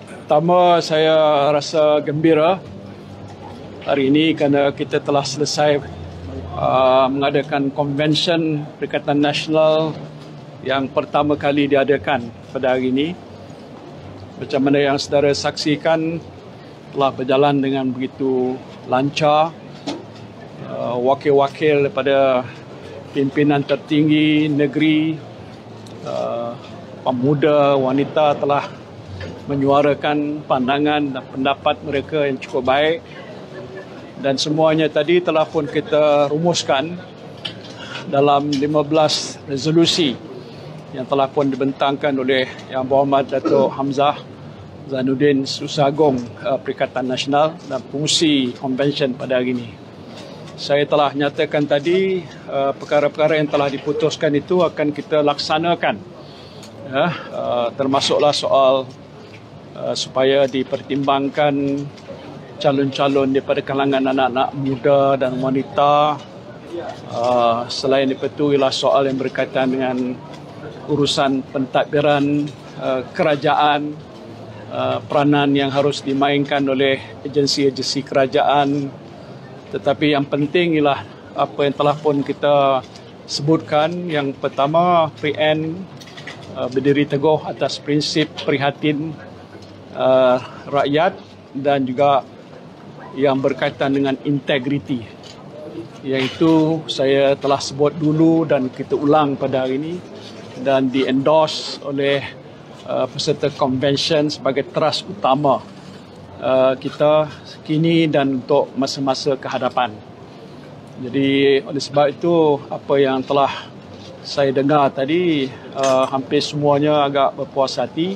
Pertama, saya rasa gembira hari ini kerana kita telah selesai mengadakan konvensyen Perikatan Nasional yang pertama kali diadakan pada hari ini. Macam mana yang saudara saksikan, telah berjalan dengan begitu lancar. Wakil-wakil daripada pimpinan tertinggi negeri, pemuda, wanita telah menyuarakan pandangan dan pendapat mereka yang cukup baik, dan semuanya tadi telah pun kita rumuskan dalam 15 resolusi yang telah pun dibentangkan oleh Yang Berhormat Datuk Hamzah Zainuddin Susagong Perikatan Nasional dan pengurusi konvensyen pada hari ini. Saya telah nyatakan tadi perkara-perkara yang telah diputuskan itu akan kita laksanakan, termasuklah soal supaya dipertimbangkan calon-calon daripada kalangan anak-anak muda dan wanita. Selain itu ialah soal yang berkaitan dengan urusan pentadbiran kerajaan, peranan yang harus dimainkan oleh agensi-agensi kerajaan. Tetapi yang penting ialah apa yang telah pun kita sebutkan. Yang pertama, PN berdiri teguh atas prinsip prihatin rakyat dan juga yang berkaitan dengan integriti. Iaitu saya telah sebut dulu dan kita ulang pada hari ini dan di-endorse oleh peserta konvensyen sebagai teras utama kita kini dan untuk masa-masa kehadapan. Jadi oleh sebab itu, apa yang telah saya dengar tadi hampir semuanya agak berpuas hati.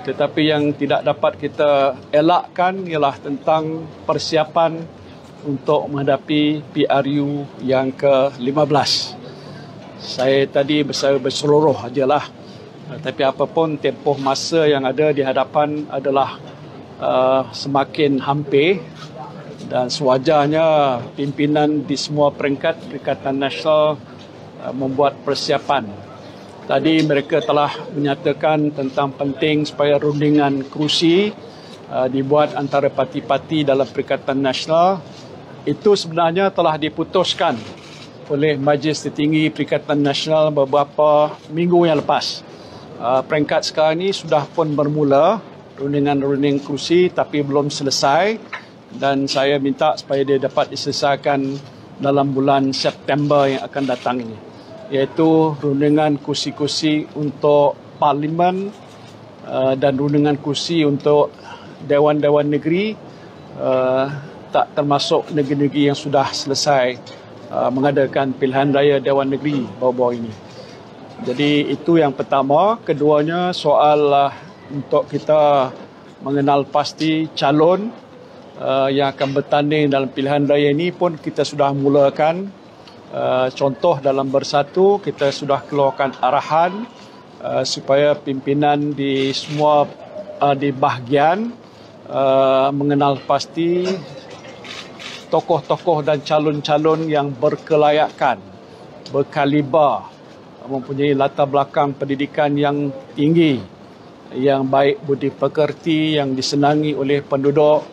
Tetapi yang tidak dapat kita elakkan ialah tentang persiapan untuk menghadapi PRU yang ke-15. Saya tadi berseluruh ajalah. Tapi apapun tempoh masa yang ada di hadapan adalah semakin hampir, dan sewajarnya pimpinan di semua peringkat Perikatan Nasional membuat persiapan. Tadi mereka telah menyatakan tentang penting supaya rundingan kerusi dibuat antara parti-parti dalam Perikatan Nasional. Itu sebenarnya telah diputuskan oleh Majlis Tertinggi Perikatan Nasional beberapa minggu yang lepas. Peringkat sekarang ini sudah pun bermula rundingan kerusi, tapi belum selesai, dan saya minta supaya dia dapat diselesaikan dalam bulan September yang akan datang ini, iaitu rundingan kursi-kursi untuk Parlimen dan rundingan kursi untuk Dewan-Dewan Negeri, tak termasuk negeri-negeri yang sudah selesai mengadakan pilihan raya Dewan Negeri baru-baru ini. Jadi itu yang pertama. Keduanya soal untuk kita mengenal pasti calon yang akan bertanding dalam pilihan raya ini pun kita sudah mulakan. Contoh dalam Bersatu, kita sudah keluarkan arahan supaya pimpinan di semua di bahagian mengenal pasti tokoh-tokoh dan calon-calon yang berkelayakan, berkaliber, mempunyai latar belakang pendidikan yang tinggi, yang baik budi pekerti, yang disenangi oleh penduduk.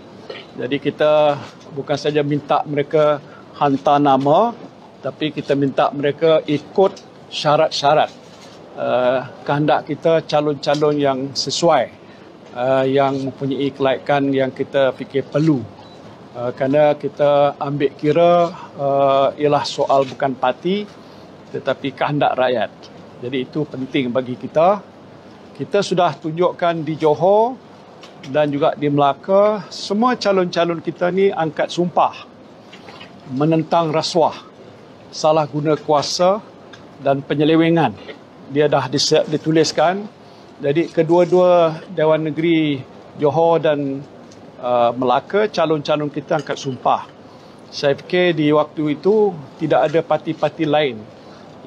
Jadi kita bukan saja minta mereka hantar nama, tapi kita minta mereka ikut syarat-syarat. Kehendak kita calon-calon yang sesuai, yang mempunyai kelayakan yang kita fikir perlu. Kerana kita ambil kira ialah soal bukan parti tetapi kehendak rakyat. Jadi itu penting bagi kita. Kita sudah tunjukkan di Johor dan juga di Melaka, semua calon-calon kita ni angkat sumpah menentang rasuah, salah guna kuasa dan penyelewengan. Dia dah dituliskan. Jadi kedua-dua Dewan Negeri Johor dan Melaka, calon-calon kita angkat sumpah. Saya fikir di waktu itu tidak ada parti-parti lain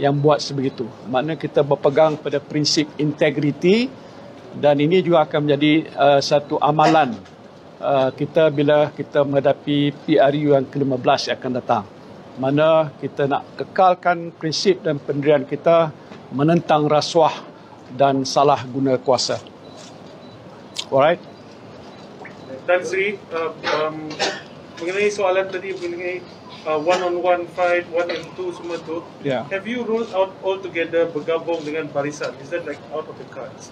yang buat sebegitu. Maknanya kita berpegang pada prinsip integriti, dan ini juga akan menjadi satu amalan kita bila kita menghadapi PRU yang ke-15 yang akan datang. Mana kita nak kekalkan prinsip dan pendirian kita menentang rasuah dan salah guna kuasa. Alright? Dan Sri, mengenai soalan tadi mengenai one-on-one fight, 1 and 2 semua tu, have you ruled out altogether bergabung dengan Barisan? Is that like out of the cards?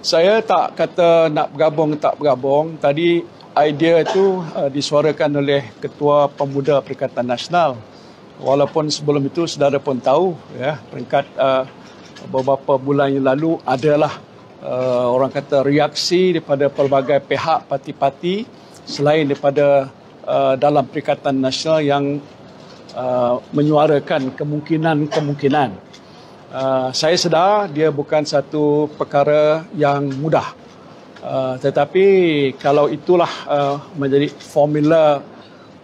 Saya tak kata nak bergabung tak bergabung. Tadi idea itu disuarakan oleh Ketua Pemuda Perikatan Nasional. Walaupun sebelum itu saudara pun tahu, ya, peringkat beberapa bulan yang lalu adalah orang kata reaksi daripada pelbagai pihak parti-parti selain daripada dalam Perikatan Nasional yang menyuarakan kemungkinan-kemungkinan. Saya sedar dia bukan satu perkara yang mudah. Tetapi kalau itulah menjadi formula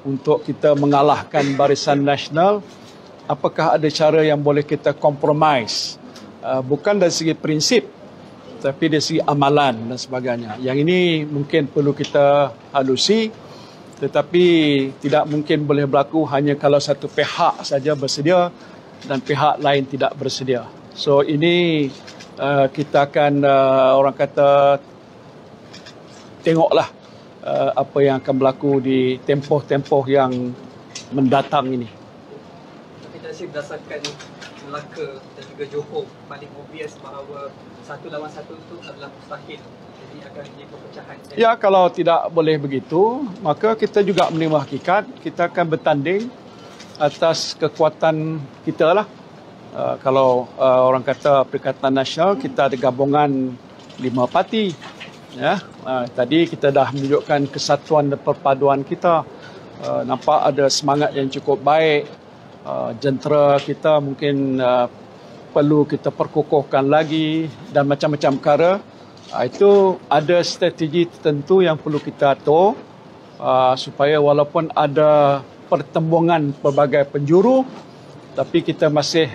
untuk kita mengalahkan Barisan Nasional, apakah ada cara yang boleh kita compromise? Bukan dari segi prinsip, tapi dari segi amalan dan sebagainya. Yang ini mungkin perlu kita halusi, tetapi tidak mungkin boleh berlaku hanya kalau satu pihak saja bersedia dan pihak lain tidak bersedia. So ini kita akan orang kata tengoklah apa yang akan berlaku di tempoh-tempoh yang mendatang ini. Tapi tak berdasarkan Melaka dan juga Johor, paling obvious bahawa 1 lawan 1 itu adalah mustahil. Jadi akan menjadi perpecahan. Ya, kalau tidak boleh begitu, maka kita juga menerima hakikat. Kita akan bertanding atas kekuatan kita lah. Kalau orang kata Perikatan Nasional, kita ada gabungan 5 parti. Ya, tadi kita dah menunjukkan kesatuan dan perpaduan kita. Nampak ada semangat yang cukup baik. Jentera kita mungkin perlu kita perkukuhkan lagi dan macam-macam perkara. Itu ada strategi tertentu yang perlu kita atur supaya walaupun ada pertembungan pelbagai penjuru, tapi kita masih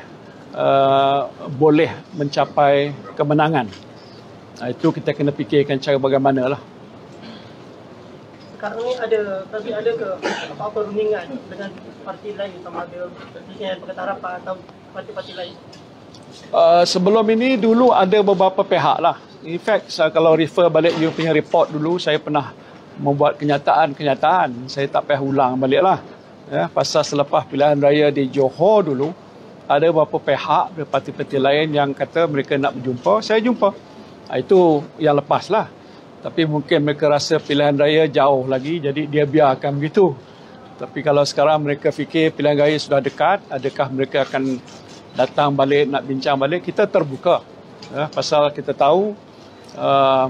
boleh mencapai kemenangan. Itu kita kena fikirkan cara bagaimana lah. Sekarang ni ada ke apa-apa rundingan dengan parti lain, sama ada Pertanian Pakatan Harapan atau parti-parti lain? Sebelum ini dulu ada beberapa pihak lah. In fact, kalau refer balik you punya report dulu, saya pernah membuat kenyataan. Saya tak payah ulang balik lah. Ya, pasal selepas pilihan raya di Johor dulu, ada beberapa pihak dari parti-parti lain yang kata mereka nak berjumpa, saya jumpa. Itu yang lepas lah. Tapi mungkin mereka rasa pilihan raya jauh lagi, jadi dia biarkan begitu. Tapi kalau sekarang mereka fikir pilihan raya sudah dekat, adakah mereka akan datang balik, nak bincang balik, kita terbuka. Ya, pasal kita tahu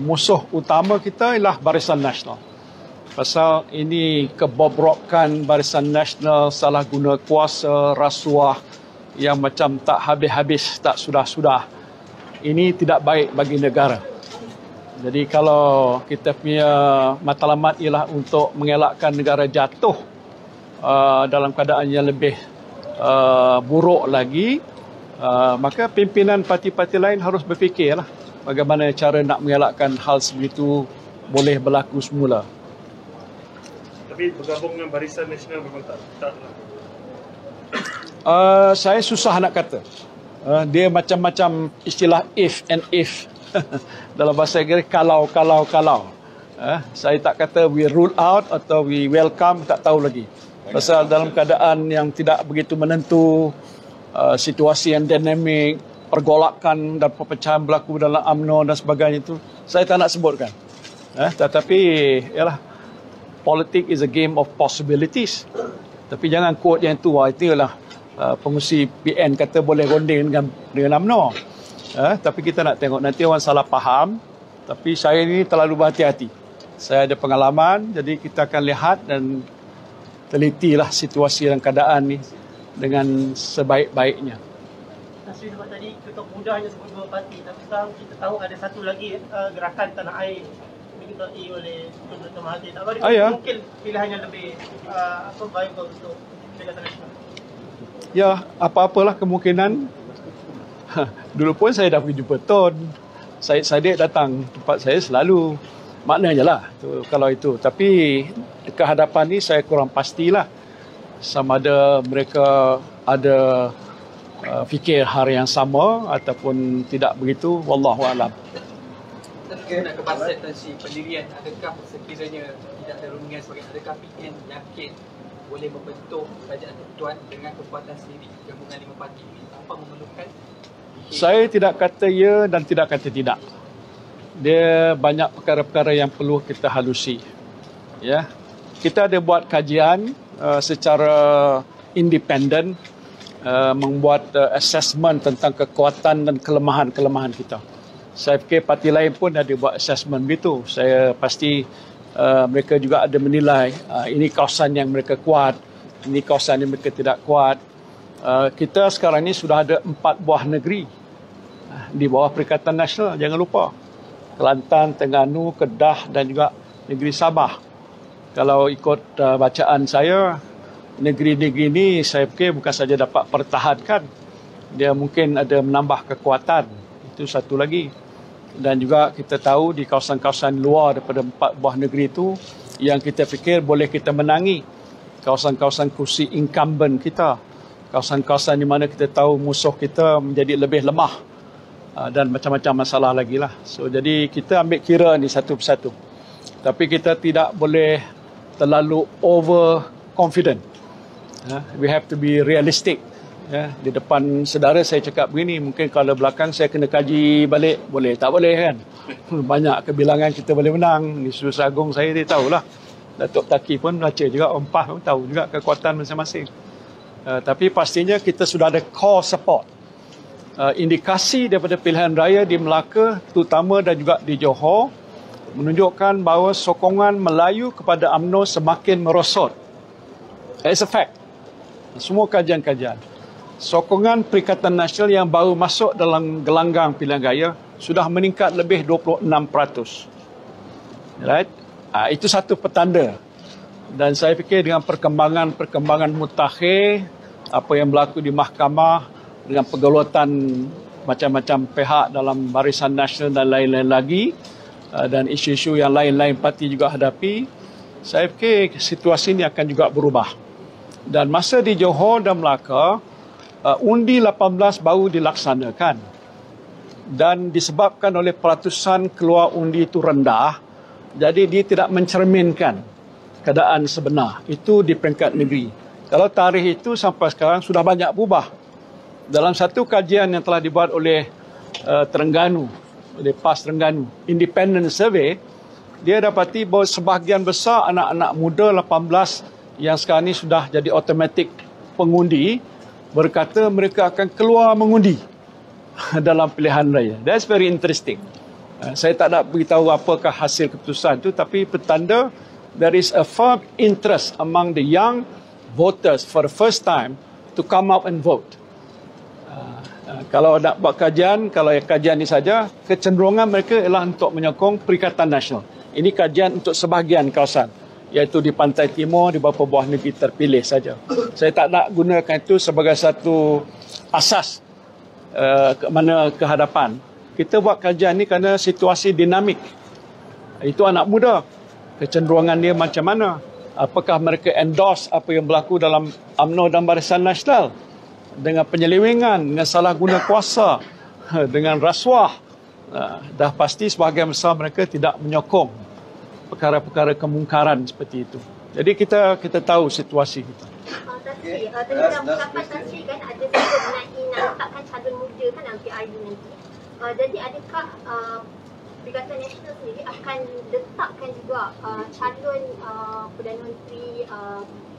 musuh utama kita ialah Barisan Nasional. Pasal ini kebobrokan Barisan Nasional, salah guna kuasa, rasuah yang macam tak habis-habis, tak sudah-sudah. Ini tidak baik bagi negara. Jadi kalau kita punya matlamat ialah untuk mengelakkan negara jatuh dalam keadaan yang lebih buruk lagi, maka pimpinan parti-parti lain harus berfikirlah bagaimana cara nak mengelakkan hal sebegitu boleh berlaku semula. Tapi bergabung dengan Barisan Nasional memang tak saya susah nak kata. Dia macam-macam istilah if and if. Dalam bahasa Inggeris kalau. Saya tak kata we rule out atau we welcome, tak tahu lagi. Pasal dalam keadaan yang tidak begitu menentu, situasi yang dinamik, pergolakan dan perpecahan berlaku dalam UMNO dan sebagainya itu, saya tak nak sebutkan. Tetapi yalah, politik is a game of possibilities. Tapi jangan quote yang itu ialah pengurusi PN kata boleh ronding dengan UMNO. Tapi kita nak tengok, nanti orang salah faham. Tapi saya ini terlalu berhati-hati. Saya ada pengalaman, jadi kita akan lihat dan telitilah situasi dan keadaan ni dengan sebaik-baiknya. Nasri sebab tadi Ketua Pemuda hanya sebut 2 parti, tapi sekarang kita tahu ada satu lagi gerakan tanah air diketuai oleh Dr. Mahathir. Tak bagi mungkin pilihan yang lebih viable untuk Perikatan Nasional. Ya, apa-apalah kemungkinan. Dulu pun saya dah pergi jumpa Tun. Syed Saddiq datang tempat saya selalu. Maknanya lah kalau itu. Tapi kehadapan ni saya kurang pastilah sama ada mereka ada fikir hal yang sama ataupun tidak begitu. Wallahualam. Dan nak ke Pasal Tan Sri, pendirian, adakah sekiranya tidak ada rundingan sebagai, adakah PN yakin boleh membentuk Kerajaan Persekutuan dengan kekuatan sendiri, gabungan 5 parti ini tanpa memerlukan? Saya tidak kata ya dan tidak kata tidak. Dia banyak perkara-perkara yang perlu kita halusi. Ya, kita ada buat kajian secara independen, membuat assessment tentang kekuatan dan kelemahan-kelemahan kita. Saya fikir parti lain pun ada buat assessment begitu. Saya pasti mereka juga ada menilai ini kawasan yang mereka kuat, ini kawasan yang mereka tidak kuat. Kita sekarang ini sudah ada 4 buah negeri di bawah Perikatan Nasional, jangan lupa. Kelantan, Terengganu, Kedah dan juga negeri Sabah. Kalau ikut bacaan saya, negeri-negeri ini saya fikir bukan saja dapat pertahankan, dia mungkin ada menambah kekuatan. Itu satu lagi. Dan juga kita tahu di kawasan-kawasan luar daripada 4 buah negeri itu yang kita fikir boleh kita menangi. Kawasan-kawasan kursi incumbent kita. Kawasan-kawasan di mana kita tahu musuh kita menjadi lebih lemah. Dan macam-macam masalah lagi lah. So, jadi kita ambil kira ni satu persatu. Tapi kita tidak boleh terlalu overconfident. We have to be realistic. Di depan saudara saya cakap begini, mungkin kalau belakang saya kena kaji balik, boleh tak boleh kan? Banyak kebilangan kita boleh menang. Di Susah Agung saya dia tahulah. Datuk Taki pun baca juga, Om Pah pun tahu juga kekuatan masing-masing. Tapi pastinya kita sudah ada core support. Indikasi daripada pilihan raya di Melaka terutama dan juga di Johor menunjukkan bahawa sokongan Melayu kepada UMNO semakin merosot. It's a fact. Semua kajian-kajian. Sokongan Perikatan Nasional yang baru masuk dalam gelanggang pilihan raya sudah meningkat lebih 26%. Right? Itu satu petanda. Dan saya fikir dengan perkembangan mutakhir, apa yang berlaku di mahkamah, dengan pergelutan macam-macam pihak dalam Barisan Nasional dan lain-lain lagi, dan isu-isu yang lain-lain parti juga hadapi, saya fikir situasi ini akan juga berubah. Dan masa di Johor dan Melaka, undi 18 baru dilaksanakan. Dan disebabkan oleh peratusan keluar undi itu rendah, jadi dia tidak mencerminkan keadaan sebenar. Itu di peringkat negeri. Kalau tarikh itu sampai sekarang sudah banyak berubah. Dalam satu kajian yang telah dibuat oleh Terengganu, oleh PAS Terengganu, Independent Survey, dia dapati bahawa sebahagian besar anak-anak muda 18 yang sekarang ini sudah jadi automatic pengundi, berkata mereka akan keluar mengundi dalam pilihan raya. That's very interesting. Saya tak nak beritahu apakah hasil keputusan itu, tapi petanda there is a firm interest among the young voters for the first time to come out and vote. Kalau nak buat kajian, kalau kajian ini saja, kecenderungan mereka ialah untuk menyokong Perikatan Nasional. Ini kajian untuk sebahagian kawasan, iaitu di Pantai Timur, di beberapa buah negeri terpilih saja. Saya tak nak gunakan itu sebagai satu asas ke mana kehadapan. Kita buat kajian ini kerana situasi dinamik. Itu anak muda. Kecenderungan dia macam mana? Apakah mereka endorse apa yang berlaku dalam UMNO dan Barisan Nasional? Dengan penyelewengan, dengan salah guna kuasa, dengan rasuah. Dah pasti sebahagian besar mereka tidak menyokong perkara-perkara kemungkaran seperti itu. Jadi kita tahu situasi kita. Tadi dalam ucapan Tan Sri kan ada sebut mengenai nak letakkan calon muda kan dalam PRU nanti. Jadi adakah Perikatan Nasional sendiri akan letakkan juga calon Perdana Menteri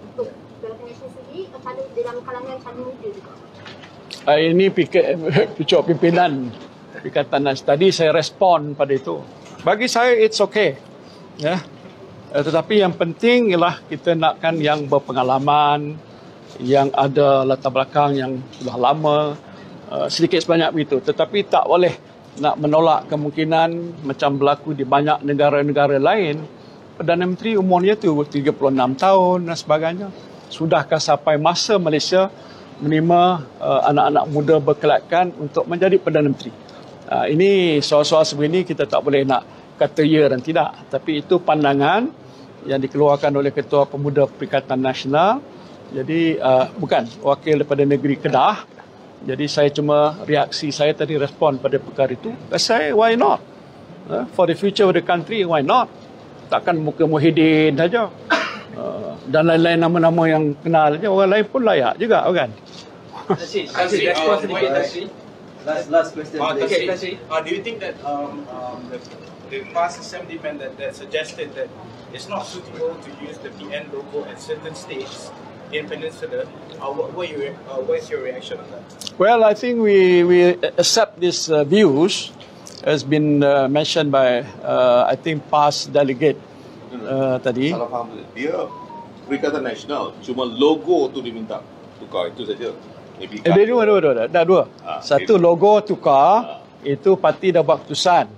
untuk Perikatan Nasional sendiri, calon dalam kalangan calon muda juga? Ini pucuk pimpinan Perikatan Nasional. Tadi saya respon pada itu. Bagi saya it's okay. Ya. Tetapi yang penting ialah kita nakkan yang berpengalaman, yang ada latar belakang yang sudah lama, sedikit sebanyak begitu. Tetapi tak boleh nak menolak kemungkinan macam berlaku di banyak negara-negara lain, Perdana Menteri umurnya tu 36 tahun dan sebagainya. Sudahkah sampai masa Malaysia menerima anak-anak muda berkelayakan untuk menjadi Perdana Menteri? Ini soal-soal sebegini kita tak boleh nak kata ya dan tidak. Tapi itu pandangan yang dikeluarkan oleh Ketua Pemuda Perikatan Nasional. Jadi bukan wakil daripada negeri Kedah. Jadi saya cuma reaksi saya tadi respon pada perkara itu. Saya why not? For the future of the country, why not? Takkan muka Muhyiddin saja. Dan lain-lain nama-nama yang kenal je, orang lain pun layak juga kan. Respon sedikit Tasri. Last question. Okay, Tasri. Do you think that the past assembly that suggested that it's not suitable to use the PN logo at certain states in Peninsula, what's your reaction on that? Well, I think we accept these views has been mentioned by I think past delegate tadi. Salah faham dia Perikatan Nasional, cuma logo tu diminta tukar, itu saja. Dia dua. Satu logo tukar, itu parti dah buat keputusan.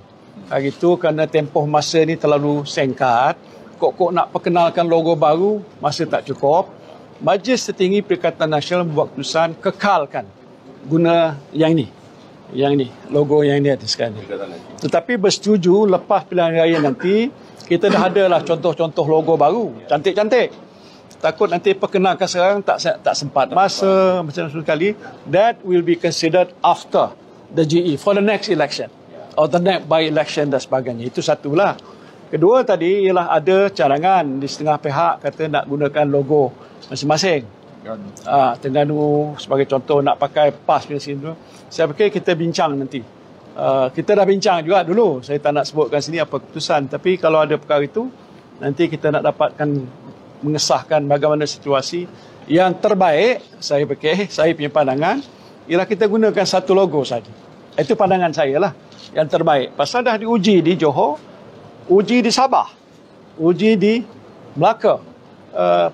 Hari itu kerana tempoh masa ni terlalu singkat, kok nak perkenalkan logo baru, masa tak cukup. Majlis Tertinggi Perikatan Nasional membuat keputusan kekalkan guna yang ni, logo yang ni ada sekarang ni. Tetapi bersetuju lepas pilihan raya nanti, kita dah ada lah contoh-contoh logo baru, cantik-cantik. Takut nanti perkenalkan sekarang tak sempat masa macam sekali. That will be considered after the GE for the next election or the next by-election dan sebagainya. Itu satulah. Kedua tadi ialah ada cadangan di setengah pihak kata nak gunakan logo masing-masing. Terengganu sebagai contoh nak pakai PAS punya sini. Saya fikir kita bincang nanti. Kita dah bincang juga dulu. Saya tak nak sebutkan sini apa keputusan. Tapi kalau ada perkara itu, nanti kita nak dapatkan mengesahkan bagaimana situasi yang terbaik. Saya fikir, saya punya pandangan ialah kita gunakan satu logo saja. Itu pandangan saya lah yang terbaik. Pasal dah diuji di Johor, uji di Sabah, uji di Melaka,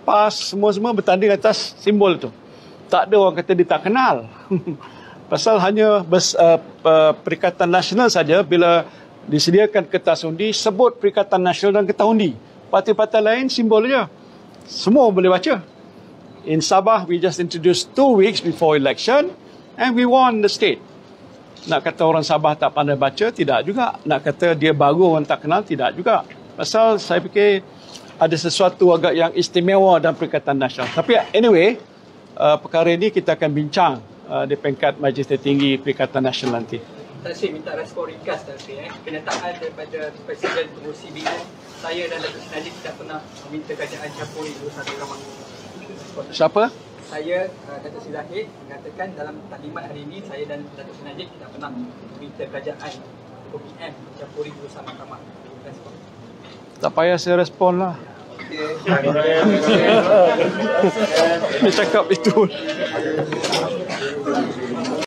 PAS semua bertanding atas simbol itu. Tak ada orang kata dia tak kenal. Pasal hanya Perikatan Nasional saja bila disediakan kertas undi sebut Perikatan Nasional dan kertas undi. Parti-parti lain simbol saja. Semua boleh baca. In Sabah, we just introduced 2 weeks before election and we won the state. Nak kata orang Sabah tak pandai baca, tidak juga. Nak kata dia baru orang tak kenal, tidak juga. Pasal saya fikir ada sesuatu agak yang istimewa dalam Perikatan Nasional. Tapi anyway, perkara ini kita akan bincang di peringkat Majlis Tertinggi Perikatan Nasional nanti. Tasri minta respon ringkas Tasri. Kenyataan daripada Presiden Pengurusi BIN, saya dan Datuk Seri Najib tidak pernah meminta kerajaan campuri urusan mahkamah. Siapa? Saya, Datuk Seri Zahid, mengatakan dalam taklimat hari ini, saya dan Datuk Seri Najib tidak pernah meminta kerajaan OPM campuri urusan mahkamah. Respon. Tak payah saya respon lah. Dia cakap itu.